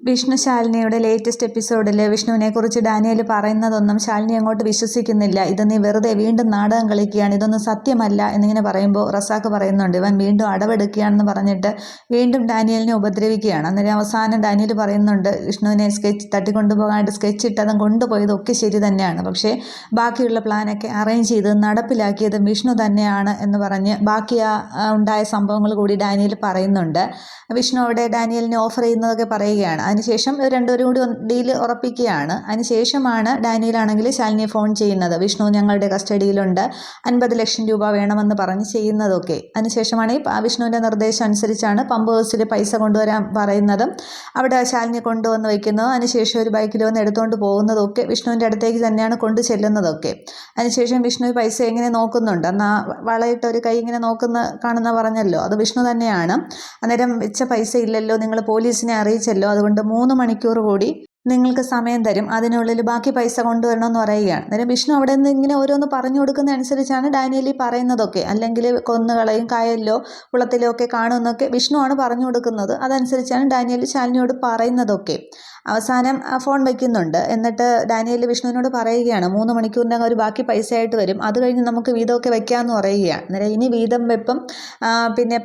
Vishnu ശാലിനിയുടെ latest എപ്പിസോഡിൽ വിഷ്ണുവിനെക്കുറിച്ച് Daniel പറയുന്നതൊന്നും ശാലിനി അങ്ങോട്ട് വിശ്വസിക്കുന്നില്ല. ഇത് നീ വെറുതെ വീണ്ടും നാടകം കളിക്കുകയാണ്, ഇതൊന്നും സത്യമല്ല എന്നിങ്ങനെ പറയുമ്പോൾ റസാക്ക് പറയുന്നുണ്ട് ഇവൻ വീണ്ടും അടവെടുക്കുകയാണെന്ന് പറഞ്ഞിട്ട് വീണ്ടും ഡാനിയലിനെ ഉപദ്രവിക്കുകയാണ്. അന്നേരം അവസാനം ഡാനിയേൽ പറയുന്നുണ്ട് വിഷ്ണുവിനെ തട്ടിക്കൊണ്ടുപോകാനായിട്ട് സ്കെച്ച് ഇട്ടതും കൊണ്ടുപോയതൊക്കെ ശരി തന്നെയാണ്, പക്ഷേ ബാക്കിയുള്ള പ്ലാനൊക്കെ അറേഞ്ച് ചെയ്ത് നടപ്പിലാക്കിയതും വിഷ്ണു തന്നെയാണ് എന്ന് പറഞ്ഞ് ബാക്കി ഉണ്ടായ സംഭവങ്ങൾ കൂടി ഡാനിയേൽ പറയുന്നുണ്ട്. വിഷ്ണു അവിടെ ഡാനിയലിനെ ഓഫർ ചെയ്യുന്നതൊക്കെ പറയുകയാണ്. അതിനുശേഷം രണ്ടുപേരും കൂടി ഡീൽ ഉറപ്പിക്കുകയാണ്. അതിനുശേഷമാണ് ഡാനിയലാണെങ്കിൽ ശാലിനിയെ ഫോൺ ചെയ്യുന്നത്. വിഷ്ണു ഞങ്ങളുടെ കസ്റ്റഡിയിലുണ്ട്, 50 ലക്ഷം രൂപ വേണമെന്ന് പറഞ്ഞ് ചെയ്യുന്നതൊക്കെ. അതിനുശേഷമാണ് വിഷ്ണുവിൻ്റെ നിർദ്ദേശം അനുസരിച്ചാണ് പമ്പ് ഹൗസിൽ പൈസ കൊണ്ടുവരാൻ പറയുന്നതും അവിടെ ശാലിനിയെ കൊണ്ടുവന്ന് വയ്ക്കുന്നതും അതിനുശേഷം ഒരു ബൈക്കിൽ വന്ന് എടുത്തുകൊണ്ട് പോകുന്നതൊക്കെ വിഷ്ണുവിൻ്റെ അടുത്തേക്ക് തന്നെയാണ് കൊണ്ടു ചെല്ലുന്നതൊക്കെ. അതിനുശേഷം വിഷ്ണു പൈസ എങ്ങനെ നോക്കുന്നുണ്ട്, എന്നാൽ വളയിട്ട് ഒരു കൈ ഇങ്ങനെ കാണുന്ന പറഞ്ഞല്ലോ, അത് വിഷ്ണു തന്നെയാണ്. അന്നേരം വെച്ച പൈസ ഇല്ലല്ലോ, നിങ്ങൾ പോലീസിനെ അറിയിച്ചല്ലോ, അതുകൊണ്ട് 3 മണിക്കൂർ കൂടി നിങ്ങൾക്ക് സമയം തരും, അതിനുള്ളിൽ ബാക്കി പൈസ കൊണ്ടുവരണമെന്ന് പറയുകയാണ്. അന്നേരം വിഷ്ണു അവിടെ നിന്ന് ഇങ്ങനെ ഓരോന്ന് പറഞ്ഞു കൊടുക്കുന്ന അനുസരിച്ചാണ് ഡാനിയേലി പറയുന്നതൊക്കെ. അല്ലെങ്കിൽ കൊന്നുകളയും, കായലിലോ കുളത്തിലോ ഒക്കെ കാണുമെന്നൊക്കെ വിഷ്ണുവാണ് പറഞ്ഞു കൊടുക്കുന്നത്. അതനുസരിച്ചാണ് ഡാനിയേലി ശാലിനിയോട് പറയുന്നതൊക്കെ. അവസാനം ഫോൺ വയ്ക്കുന്നുണ്ട്. എന്നിട്ട് ഡാനിയേൽ വിഷ്ണുവിനോട് പറയുകയാണ് 3 മണിക്കൂറിനകം ഒരു ബാക്കി പൈസ ആയിട്ട് വരും, അത് കഴിഞ്ഞ് നമുക്ക് വീതമൊക്കെ വയ്ക്കാമെന്ന് പറയുകയാണ്. അന്നേരം ഇനി വീതം വെപ്പും പിന്നെ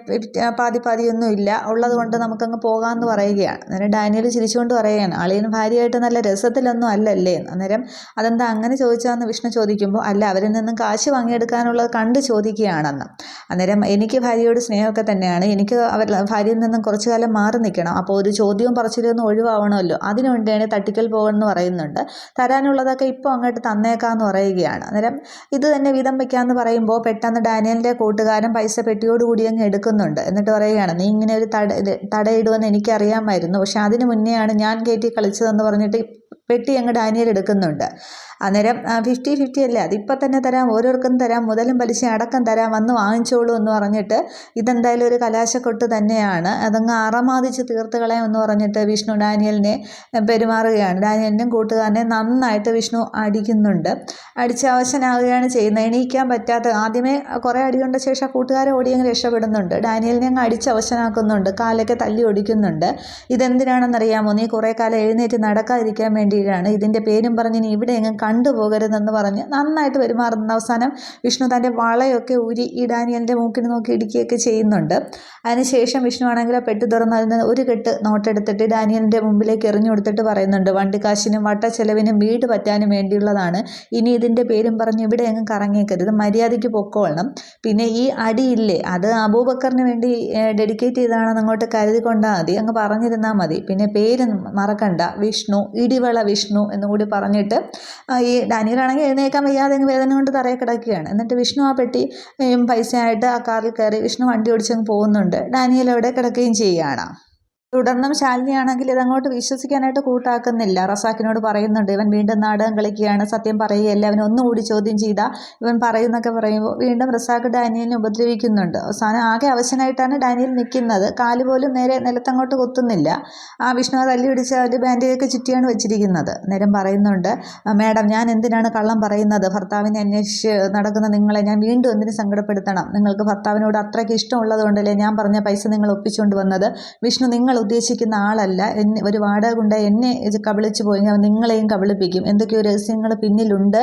പാതിയൊന്നും ഇല്ല, ഉള്ളത് കൊണ്ട് നമുക്കങ്ങ് പോകാമെന്ന് പറയുകയാണ്. അന്നേരം ഡാനിയേൽ ചിരിച്ചുകൊണ്ട് പറയുകയാണ് അളിയനും ഭാര്യയായിട്ട് നല്ല രസത്തിലൊന്നും അല്ലല്ലേ. അന്നേരം അതെന്താ അങ്ങനെ ചോദിച്ചാന്ന് വിഷ്ണു ചോദിക്കുമ്പോൾ അല്ല, അവരിൽ നിന്നും കാശ് വാങ്ങിയെടുക്കാനുള്ളത് കണ്ട് ചോദിക്കുകയാണെന്ന്. അന്നേരം എനിക്ക് ഭാര്യയോട് സ്നേഹമൊക്കെ തന്നെയാണ്, എനിക്ക് ഭാര്യയിൽ നിന്നും കുറച്ചു കാലം മാറി നിൽക്കണം, അപ്പോൾ ഒരു ചോദ്യവും പറച്ചിലൊന്നും ഒഴിവാവണമല്ലോ, അതിനു വേണ്ടിയാണ് തട്ടിക്കൽ പോകുമെന്ന് പറയുന്നുണ്ട്. തരാനുള്ളതൊക്കെ ഇപ്പോൾ അങ്ങോട്ട് തന്നേക്കാമെന്ന് പറയുകയാണ്. അന്നേരം ഇത് തന്നെ വീതം വയ്ക്കാമെന്ന് പറയുമ്പോൾ പെട്ടെന്ന് ഡാനിയലിൻ്റെ കൂട്ടുകാരൻ പൈസ പെട്ടിയോടുകൂടി അങ്ങ് എടുക്കുന്നുണ്ട്. എന്നിട്ട് പറയുകയാണ് നീ ഇങ്ങനെ ഒരു തടയിടുമെന്ന് എനിക്കറിയാമായിരുന്നു, പക്ഷെ അതിന് മുന്നെയാണ് ഞാൻ കയറ്റി കളിച്ചതെന്ന് പറഞ്ഞിട്ട് പെട്ടി അങ്ങ് ഡാനിയേൽ എടുക്കുന്നുണ്ട്. അന്നേരം 50-50 അല്ലേ, അതിപ്പോൾ തന്നെ തരാം, ഓരോരുത്തർക്കും തരാം, മുതലും പലിശ അടക്കം തരാം, വന്ന് വാങ്ങിച്ചോളൂ എന്ന് പറഞ്ഞിട്ട് ഇതെന്തായാലും ഒരു കലാശക്കൊട്ട് തന്നെയാണ്, അതങ്ങ് അറമാദിച്ച് തീർത്ത് കളയാമെന്ന് പറഞ്ഞിട്ട് വിഷ്ണു ഡാനിയലിനെ പെരുമാറുകയാണ്. ഡാനിയലിനും കൂട്ടുകാരനെ നന്നായിട്ട് വിഷ്ണു അടിക്കുന്നുണ്ട്. അടിച്ച് അവശനാവുകയാണ് ചെയ്യുന്നത്. എണീക്കാൻ പറ്റാത്ത, ആദ്യമേ കുറേ അടി കൊണ്ട ശേഷം കൂട്ടുകാരെ ഓടിയങ്ങ് രക്ഷപ്പെടുന്നുണ്ട്. ഡാനിയലിനെ അങ്ങ് അടിച്ച് അവശനാക്കുന്നുണ്ട്, കാലൊക്കെ തല്ലി ഒടിക്കുന്നുണ്ട്. ഇതെന്തിനാണെന്നറിയാമോ, നീ കുറേ കാലം എഴുന്നേറ്റ് നടക്കാതിരിക്കാൻ വേണ്ടിയിട്ടാണ്, ഇതിൻ്റെ പേരും പറഞ്ഞ് നീ ഇവിടെ എങ്ങും കണ്ടുപോകരുതെന്ന് പറഞ്ഞ് നന്നായിട്ട് പെരുമാറുന്ന. അവസാനം വിഷ്ണു തൻ്റെ വളയൊക്കെ ഊരി ഈ ഡാനിയലിൻ്റെ മൂക്കിന് നോക്കി ഇടിക്കുകയൊക്കെ ചെയ്യുന്നുണ്ട്. അതിനുശേഷം വിഷ്ണു ആണെങ്കിൽ പെട്ടി തുറന്ന് അതിൽ നിന്ന് ഒരു കെട്ട് നോട്ടെടുത്തിട്ട് ഡാനിയലിൻ്റെ മുമ്പിലേക്ക് എറിഞ്ഞു കൊടുത്തിട്ട് പറയുന്നുണ്ട് വണ്ടിക്കാശിനും വട്ടച്ചെലവിനും വീട് പറ്റാനും വേണ്ടിയുള്ളതാണ്, ഇനി ഇതിൻ്റെ പേരും പറഞ്ഞ് ഇവിടെ എങ്ങും കറങ്ങിയേക്കരുത്, മര്യാദയ്ക്ക് പൊക്കോളണം. പിന്നെ ഈ അടിയില്ലേ, അത് അബൂബക്കറിന് വേണ്ടി ഡെഡിക്കേറ്റ് ചെയ്തതാണെന്ന് അങ്ങോട്ട് കരുതിക്കൊണ്ടാൽ മതി, അങ്ങ് പറഞ്ഞിരുന്നാൽ മതി. പിന്നെ പേര് മറക്കണ്ട, വിഷ്ണു, ഇടിവള വിഷ്ണു എന്നും കൂടി പറഞ്ഞിട്ട് ഈ ഡാനിയലാണെങ്കിൽ എഴുന്നേക്കാൻ വയ്യാതെ വേദന കൊണ്ട് തറയിൽ കിടക്കുകയാണ്. എന്നിട്ട് വിഷ്ണു ആ പെട്ടി പൈസയായിട്ട് ആ കാറിൽ കയറി വിഷ്ണു വണ്ടി ഓടിച്ചങ്ങ് പോകുന്നുണ്ട്. ഡാനിയൽ അവിടെ കിടക്കുകയും ചെയ്യുകയാണ്. തുടർന്നും ശാലിനിയാണെങ്കിൽ ഇതങ്ങോട്ട് വിശ്വസിക്കാനായിട്ട് കൂട്ടാക്കുന്നില്ല. റസാക്കിനോട് പറയുന്നുണ്ട് ഇവൻ വീണ്ടും നാടകം കളിക്കുകയാണ്, സത്യം പറയുകയല്ല, അവൻ ഒന്നുകൂടി ചോദ്യം ചെയ്താൽ ഇവൻ പറയുന്നൊക്കെ പറയുമ്പോൾ വീണ്ടും റസാക്ക് ഡാനിയലിനെ ഉപദ്രവിക്കുന്നുണ്ട്. അവസാനം ആകെ അവശനായിട്ടാണ് ഡാനിയൽ നിൽക്കുന്നത്. കാല് പോലും നേരെ നിലത്തങ്ങോട്ട് കുത്തുന്നില്ല. ആ വിഷ്ണുവെ തല്ലി പിടിച്ച ഒരു ബാൻഡേജൊക്കെ ചുറ്റിയാണ് വെച്ചിരിക്കുന്നത്. നേരം പറയുന്നുണ്ട് മാഡം ഞാൻ എന്തിനാണ് കള്ളം പറയുന്നത്, ഭർത്താവിനെ അന്വേഷിച്ച് നടക്കുന്ന നിങ്ങളെ ഞാൻ വീണ്ടും എന്തിനു സങ്കടപ്പെടുത്തണം, നിങ്ങൾക്ക് ഭർത്താവിനോട് അത്രയ്ക്ക് ഇഷ്ടമുള്ളത് കൊണ്ടല്ലേ ഞാൻ പറഞ്ഞ പൈസ നിങ്ങൾ ഒപ്പിച്ചുകൊണ്ട് വന്നത്, വിഷ്ണു നിങ്ങൾ ഉദ്ദേശിക്കുന്ന ആളല്ല, ഒരു വാടക കൊണ്ട് എന്നെ കബളിച്ചു പോയി, നിങ്ങളെയും കബളിപ്പിക്കും, എന്തൊക്കെയോ രഹസ്യങ്ങൾ പിന്നിലുണ്ട്,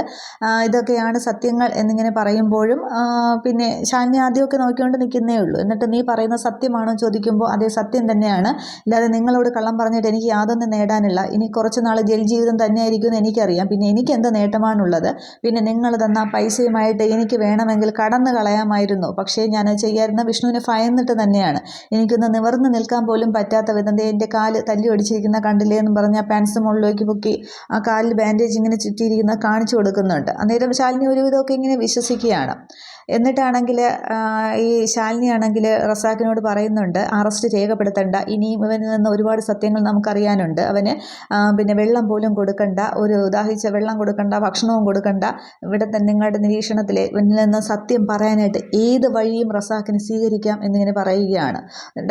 ഇതൊക്കെയാണ് സത്യങ്ങൾ എന്നിങ്ങനെ പറയുമ്പോഴും പിന്നെ ശാലിനി ആദ്യമൊക്കെ നോക്കിക്കൊണ്ട് നിൽക്കുന്നേ ഉള്ളൂ. എന്നിട്ട് നീ പറയുന്ന സത്യമാണോ ചോദിക്കുമ്പോൾ അതേ സത്യം തന്നെയാണ്, അല്ലാതെ നിങ്ങളോട് കള്ളം പറഞ്ഞിട്ട് എനിക്ക് യാതൊന്നും നേടാനില്ല, ഇനി കുറച്ച് നാൾ ജയിൽ ജീവിതം തന്നെയായിരിക്കുമെന്ന് എനിക്കറിയാം, പിന്നെ എനിക്ക് എന്ത് നേട്ടമാണുള്ളത്, പിന്നെ നിങ്ങൾ തന്ന പൈസയുമായിട്ട് എനിക്ക് വേണമെങ്കിൽ കടന്നു കളയാമായിരുന്നു, പക്ഷേ ഞാൻ ചെയ്യാറുന്ന വിഷ്ണുവിനെ ഭയന്നിട്ട് തന്നെയാണ്, എനിക്കൊന്ന് നിവർന്ന് നിൽക്കാൻ പോലും പറ്റാത്ത വിധം എൻ്റെ കാല് തല്ലി ഒടിച്ചിരിക്കുന്ന കണ്ടില്ലേ എന്ന് പറഞ്ഞ് ആ പാൻസ് മുകളിലേക്ക് പൊക്കി ആ കാലിൽ ബാൻഡേജ് ഇങ്ങനെ ചുറ്റിയിരിക്കുന്ന കാണിച്ചു കൊടുക്കുന്നുണ്ട്. അന്നേരം ശാലിനി ഒരുവിധമൊക്കെ ഇങ്ങനെ വിശ്വസിക്കുകയാണ്. എന്നിട്ടാണെങ്കിൽ ഈ ശാലിനി ആണെങ്കിൽ റസാക്കിനോട് പറയുന്നുണ്ട് അറസ്റ്റ് രേഖപ്പെടുത്തണ്ട, ഇനിയും ഇവനിൽ നിന്ന് ഒരുപാട് സത്യങ്ങൾ നമുക്കറിയാനുണ്ട്, അവന് പിന്നെ വെള്ളം പോലും കൊടുക്കണ്ട, ഒരു ദാഹിച്ച വെള്ളം കൊടുക്കണ്ട, ഭക്ഷണവും കൊടുക്കണ്ട, ഇവിടെ തന്നെ നിങ്ങളുടെ നിരീക്ഷണത്തിൽ ഇവനിൽ നിന്ന് സത്യം പറയാനായിട്ട് ഏത് വഴിയും റസാക്കിന് സ്വീകരിക്കാം എന്നിങ്ങനെ പറയുകയാണ്.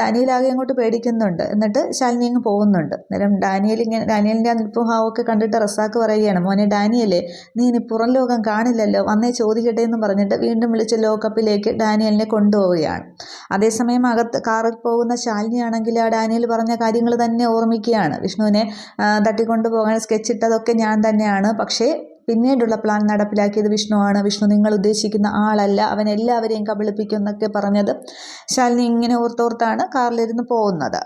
ഡാനിയലാകെ അങ്ങോട്ട് പേടിക്കുന്നുണ്ട്. പറയുന്നുണ്ട്. എന്നിട്ട് ശാലിനി അങ്ങ് പോകുന്നുണ്ട്. അന്നേരം ഡാനിയലിൻ്റെ ആ നിൽപ്പും ഭാവമൊക്കെ കണ്ടിട്ട് റസാക്ക് പറയുകയാണ്, മോനെ ഡാനിയലേ, നീ ഇനി പുറം ലോകം കാണില്ലല്ലോ, വന്നേ ചോദിക്കട്ടെ എന്ന് പറഞ്ഞിട്ട് വീണ്ടും വിളിച്ച് ലോക്കപ്പിലേക്ക് ഡാനിയലിനെ കൊണ്ടുപോവുകയാണ്. അതേസമയം അകത്ത് കാറിൽ പോകുന്ന ശാലിനിയാണെങ്കിൽ ആ ഡാനിയൽ പറഞ്ഞ കാര്യങ്ങൾ തന്നെ ഓർമ്മിക്കുകയാണ്. വിഷ്ണുവിനെ തട്ടിക്കൊണ്ടുപോകാൻ സ്കെച്ചിട്ടതൊക്കെ ഞാൻ തന്നെയാണ്, പക്ഷേ പിന്നീടുള്ള പ്ലാൻ നടപ്പിലാക്കിയത് വിഷ്ണുവാണ്. വിഷ്ണു നിങ്ങൾ ഉദ്ദേശിക്കുന്ന ആളല്ല, അവൻ എല്ലാവരെയും കബളിപ്പിക്കും എന്നൊക്കെ പറഞ്ഞത് ശാലിനി ഇങ്ങനെ ഓർത്തോർത്താണ് കാറിലിരുന്ന് പോകുന്നത്.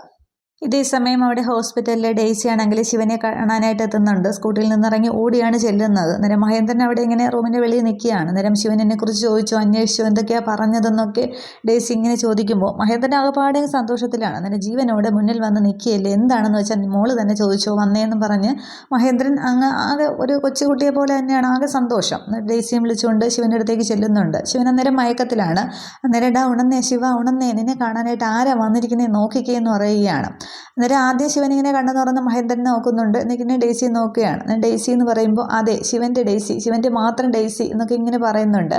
ഇതേ സമയം അവിടെ ഹോസ്പിറ്റലിലെ ഡെയ്സി ആണെങ്കിൽ ശിവനെ കാണാനായിട്ട് എത്തുന്നുണ്ട്. സ്കൂട്ടിയിൽ നിന്നിറങ്ങി ഓടിയാണ് ചെല്ലുന്നത്. അന്നേരം മഹേന്ദ്രൻ അവിടെ ഇങ്ങനെ റൂമിൻ്റെ വെളിയിൽ നിൽക്കുകയാണ്. അന്നേരം ശിവൻ എന്നെക്കുറിച്ച് ചോദിച്ചു, അന്വേഷിച്ചു, എന്തൊക്കെയാണ് പറഞ്ഞതെന്നൊക്കെ ഡെയ്സി ഇങ്ങനെ ചോദിക്കുമ്പോൾ മഹേന്ദ്രൻ ആകെപ്പാടെ സന്തോഷത്തിലാണ്. അന്നേരം ജീവനോടെ മുന്നിൽ വന്ന് നിൽക്കുകയല്ലേ, എന്താണെന്ന് വെച്ചാൽ മോള് തന്നെ ചോദിച്ചോ വന്നേന്ന് പറഞ്ഞ് മഹേന്ദ്രൻ അങ്ങ് ആകെ ഒരു കൊച്ചുകുട്ടിയെ പോലെ തന്നെയാണ്, ആകെ സന്തോഷം. ഡെയ്സിയും വിളിച്ചുകൊണ്ട് ശിവൻ്റെ അടുത്തേക്ക് ചെല്ലുന്നുണ്ട്. ശിവൻ അന്നേരം മയക്കത്തിലാണ്. അന്നേരം ഡാ ഉണന്നേ ശിവ ഉണന്നേ, നിന്നെ കാണാനായിട്ട് ആരാ വന്നിരിക്കുന്നേ നോക്കിക്കേ എന്ന് പറയുകയാണ്. അന്നേരം ആദ്യം ശിവൻ ഇങ്ങനെ കണ്ണു തുറന്ന് മഹേന്ദ്രനെ നോക്കുന്നുണ്ട്, എന്നിങ്ങനെ ഡെയ്സി നോക്കുകയാണ്. ഡെയ്സി എന്ന് പറയുമ്പോൾ അതെ ശിവൻ്റെ ഡെയ്സി, ശിവൻ്റെ മാത്രം ഡെയ്സി എന്നൊക്കെ ഇങ്ങനെ പറയുന്നുണ്ട്.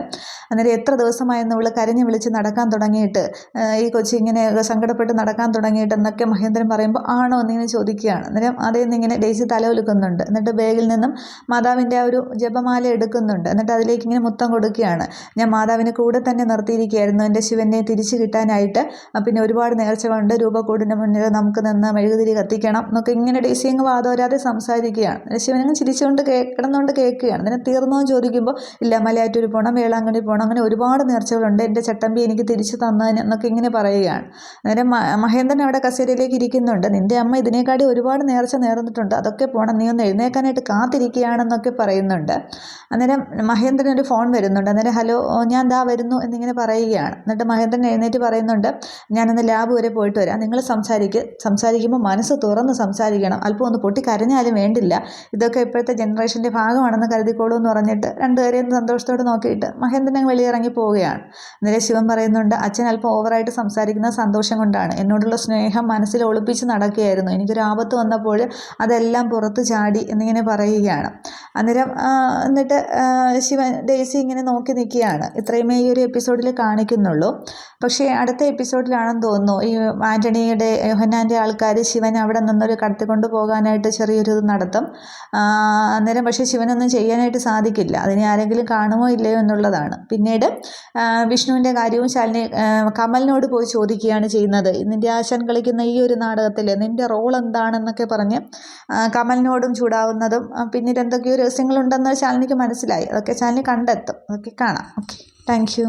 അന്നേരം എത്ര ദിവസമായെന്ന് ഇവൾ കരഞ്ഞു വിളിച്ച് നടക്കാൻ തുടങ്ങിയിട്ട്, ഈ കൊച്ചി ഇങ്ങനെ സങ്കടപ്പെട്ട് നടക്കാൻ തുടങ്ങിയിട്ട് എന്നൊക്കെ മഹേന്ദ്രൻ പറയുമ്പോൾ ആണോ എന്നിങ്ങനെ ചോദിക്കുകയാണ്. അന്നേരം അതേന്നിങ്ങനെ ഡെയ്സി തലവെലുക്കുന്നുണ്ട്. എന്നിട്ട് ബാഗിൽ നിന്നും മാതാവിൻ്റെ ആ ഒരു ജപമാല എടുക്കുന്നുണ്ട്. എന്നിട്ട് അതിലേക്ക് ഇങ്ങനെ മുത്തം കൊടുക്കുകയാണ്. ഞാൻ മാതാവിനെ കൂടെ തന്നെ നിർത്തിയിരിക്കുകയായിരുന്നു എൻ്റെ ശിവനെ തിരിച്ചു കിട്ടാനായിട്ട്. പിന്നെ ഒരുപാട് നേർച്ചകളുണ്ട്, രൂപക്കൂടിന് മുന്നിൽ നമുക്ക് നിന്ന് മെഴുകുതിരി കത്തിക്കണം എന്നൊക്കെ ഇങ്ങനെ ഡെയ്സി അങ്ങ് വാദോരാതെ സംസാരിക്കുകയാണ്. ശിവനങ്ങ് ചിരിച്ചുകൊണ്ട് കിടന്നുകൊണ്ട് കേൾക്കുകയാണ്. അതിനെ തീർന്നോ ചോദിക്കുമ്പോൾ ഇല്ല, മലയാറ്റൂർ പോകണം, വേളാങ്കണ്ണി പോകണം, അങ്ങനെ ഒരുപാട് നേർച്ചകളുണ്ട്, എൻ്റെ ചട്ടമ്പി എനിക്ക് തിരിച്ചു തന്നതിന് എന്നൊക്കെ ഇങ്ങനെ പറയുകയാണ്. അന്നേരം മഹേന്ദ്രൻ അവിടെ കസേരയിലേക്ക് ഇരിക്കുന്നുണ്ട്. നിൻ്റെ അമ്മ ഇതിനേക്കാട്ടി ഒരുപാട് നേർച്ച നേർന്നിട്ടുണ്ട്, അതൊക്കെ പോകണം, നീ ഒന്ന് എഴുന്നേക്കാനായിട്ട് കാത്തിരിക്കുകയാണെന്നൊക്കെ പറയുന്നുണ്ട്. അന്നേരം മഹേന്ദ്രൻ ഒരു ഫോൺ വരുന്നുണ്ട്. അന്നേരം ഹലോ ഞാൻ ദാ വരുന്നു എന്നിങ്ങനെ പറയുകയാണ്. എന്നിട്ട് മഹേന്ദ്രൻ എഴുന്നേറ്റ് പറയുന്നുണ്ട്, ഞാനൊന്ന് ലാബ് വരെ പോയിട്ട് വരാം, നിങ്ങൾ സംസാരിക്കുമ്പോൾ മനസ്സ് തുറന്ന് സംസാരിക്കണം, അല്പം ഒന്ന് പൊട്ടിക്കരഞ്ഞാലും വേണ്ടില്ല, ഇതൊക്കെ ഇപ്പോഴത്തെ ജനറേഷൻ്റെ ഭാഗമാണെന്ന് കരുതിക്കോളൂ എന്ന് പറഞ്ഞിട്ട് രണ്ടുപേരെയും സന്തോഷത്തോടെ നോക്കിയിട്ട് മഹേന്ദ്രൻ വെളിയിറങ്ങി പോവുകയാണ്. അന്നേരം ശിവൻ പറയുന്നുണ്ട്, അച്ഛൻ അല്പം ഓവറായിട്ട് സംസാരിക്കുന്ന സന്തോഷം കൊണ്ടാണ്, എന്നോടുള്ള സ്നേഹം മനസ്സിൽ ഒളിപ്പിച്ച് നടക്കുകയായിരുന്നു, എനിക്കൊരു ആപത്ത് വന്നപ്പോൾ അതെല്ലാം പുറത്ത് ചാടി എന്നിങ്ങനെ പറയുകയാണ്. അന്നേരം എന്നിട്ട് ശിവൻ ഡെയ്സി ഇങ്ങനെ നോക്കി നിൽക്കുകയാണ്. ഇത്രയുമേ ഈ ഒരു എപ്പിസോഡിൽ കാണിക്കുന്നുള്ളൂ. പക്ഷേ അടുത്ത എപ്പിസോഡിലാണെന്ന് തോന്നുന്നു ഈ ആൻ്റണിയുടെ യോഹന്നാൻ്റെ ആൾക്കാർ ശിവൻ അവിടെ നിന്നൊരു കടത്തിക്കൊണ്ട് പോകാനായിട്ട് ചെറിയൊരു ഇത് നടത്തും. അന്നേരം പക്ഷേ ശിവനൊന്നും ചെയ്യാനായിട്ട് സാധിക്കില്ല, അതിനെ ആരെങ്കിലും കാണുമോ ഇല്ലയോ എന്നുള്ളതാണ്. പിന്നീട് വിഷ്ണുവിൻ്റെ കാര്യവും ശാലിനി കമലിനോട് പോയി ചോദിക്കുകയാണ് ചെയ്യുന്നത്, നിൻ്റെ ആശാൻ കളിക്കുന്ന ഈ ഒരു നാടകത്തിൽ നിൻ്റെ റോൾ എന്താണെന്നൊക്കെ പറഞ്ഞ് കമലിനോടും ചൂടാവുന്നതും പിന്നീട് എന്തൊക്കെയോ രഹസ്യങ്ങളുണ്ടെന്ന് ശാലിനിക്ക് മനസ്സിലായി. അതൊക്കെ ശാലിനി കണ്ടെത്തും. അതൊക്കെ കാണാം. Okay, thank you.